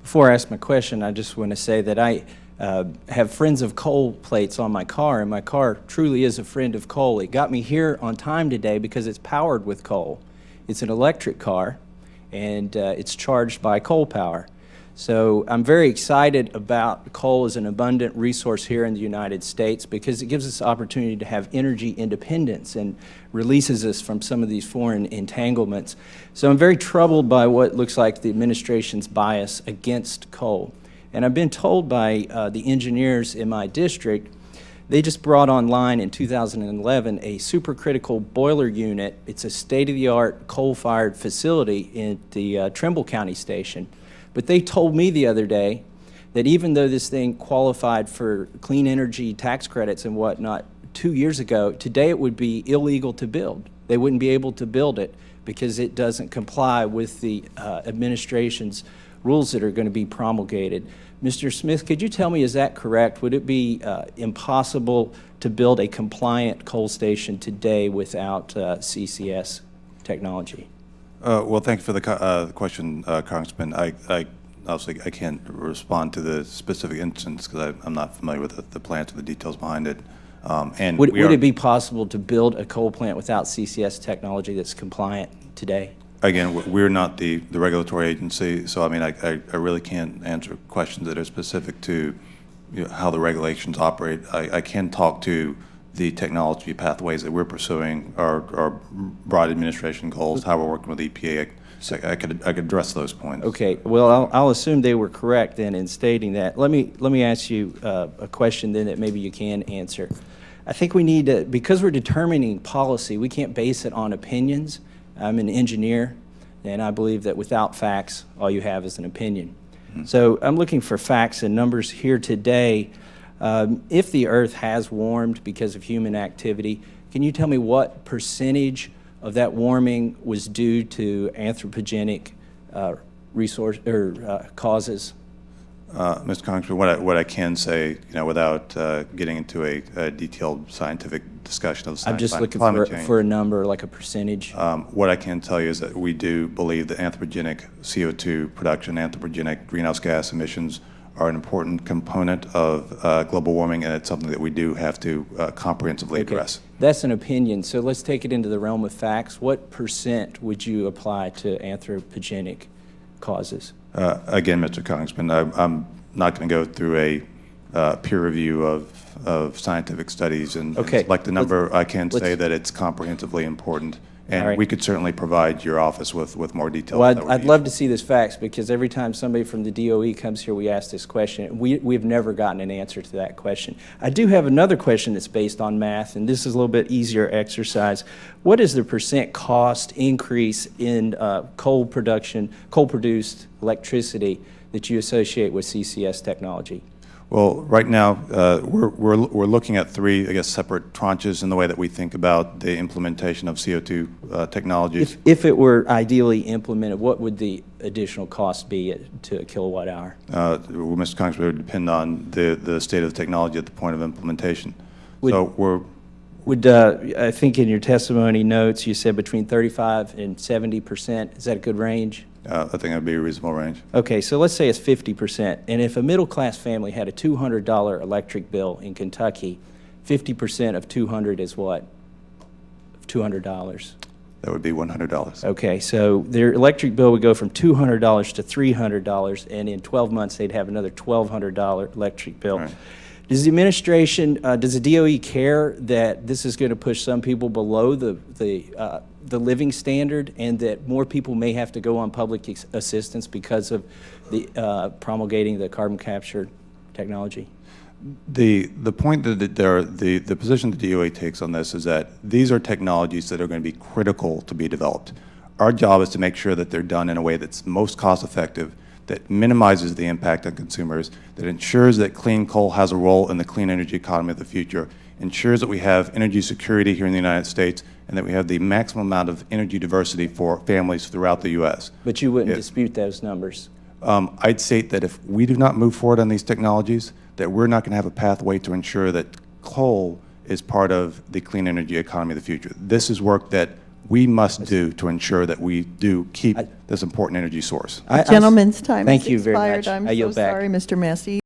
Before I ask my question, I just want to say that I have Friends of Coal plates on my car, and my car truly is a friend of coal. It got me here on time today because it's powered with coal. It's an electric car, and it's charged by coal power. So I'm very excited about coal as an abundant resource here in the United States because it gives us the opportunity to have energy independence and releases us from some of these foreign entanglements. So I'm very troubled by what looks like the administration's bias against coal. And I've been told by the engineers in my district, they just brought online in 2011 a supercritical boiler unit. It's a state-of-the-art coal-fired facility in the Trimble County station. But they told me the other day that even though this thing qualified for clean energy tax credits and whatnot 2 years ago, today it would be illegal to build. They wouldn't be able to build it because it doesn't comply with the administration's rules that are going to be promulgated. Mr. Smith, could you tell me, is that correct? Would it be impossible to build a compliant coal station today without CCS technology? Well, thank you for the question, Congressman. Obviously I can't respond to the specific instance because I'm not familiar with the plans or the details behind it. And would it be possible to build a coal plant without CCS technology that's compliant today? Again, we're not the regulatory agency, so I mean, I really can't answer questions that are specific to how the regulations operate. I can talk to the technology pathways that we're pursuing, our broad administration goals, how we're working with EPA. So I could address those points. Okay. Well, I'll assume they were correct then in stating that. Let me ask you a question then that maybe you can answer. I think we need to, because we're determining policy, we can't base it on opinions. I'm an engineer, and I believe that without facts, all you have is an opinion. Mm-hmm. So I'm looking for facts and numbers here today. If the Earth has warmed because of human activity, can you tell me what percentage of that warming was due to anthropogenic causes? Mr. Congressman, what I can say, without getting into a detailed scientific discussion of I'm just looking for a number, like a percentage. What I can tell you is that we do believe that anthropogenic CO2 production, anthropogenic greenhouse gas emissions are an important component of global warming, and it's something that we do have to comprehensively address. That's an opinion, so let's take it into the realm of facts. What percent would you apply to anthropogenic causes? Again, Mr. Congressman, I'm not going to go through a peer review of scientific studies and select a number. I can say that it's comprehensively important. And we could certainly provide your office with more details. Well, I'd love to see this facts because every time somebody from the DOE comes here, we ask this question. We've never gotten an answer to that question. I do have another question that's based on math, and this is a little bit easier exercise. What is the percent cost increase in coal-produced electricity that you associate with CCS technology? Well, right now, we're looking at three, I guess, separate tranches in the way that we think about the implementation of CO2 technologies. If it were ideally implemented, what would the additional cost be to a kilowatt hour? Well, Mr. Congressman, it would depend on the state of the technology at the point of implementation. I think in your testimony notes, you said between 35 and 70%. Is that a good range? I think that would be a reasonable range. Okay, so let's say it's 50%. And if a middle-class family had a $200 electric bill in Kentucky, 50% of 200 is what? $200. That would be $100. Okay, so their electric bill would go from $200 to $300, and in 12 months they'd have another $1,200 electric bill. Right. Does the administration, does the DOE care that this is going to push some people below the living standard, and that more people may have to go on public assistance because of the promulgating the carbon capture technology? The point that the position the DOE takes on this is that these are technologies that are going to be critical to be developed. Our job is to make sure that they're done in a way that's most cost effective, that minimizes the impact on consumers, that ensures that clean coal has a role in the clean energy economy of the future, ensures that we have energy security here in the United States, and that we have the maximum amount of energy diversity for families throughout the U.S. But you wouldn't dispute those numbers? I'd state that if we do not move forward on these technologies, that we're not going to have a pathway to ensure that coal is part of the clean energy economy of the future. This is work that we must do to ensure that we do keep this important energy source. Gentleman's time Thank has you very expired. much. I'm I yield so back. sorry, Mr. Massie.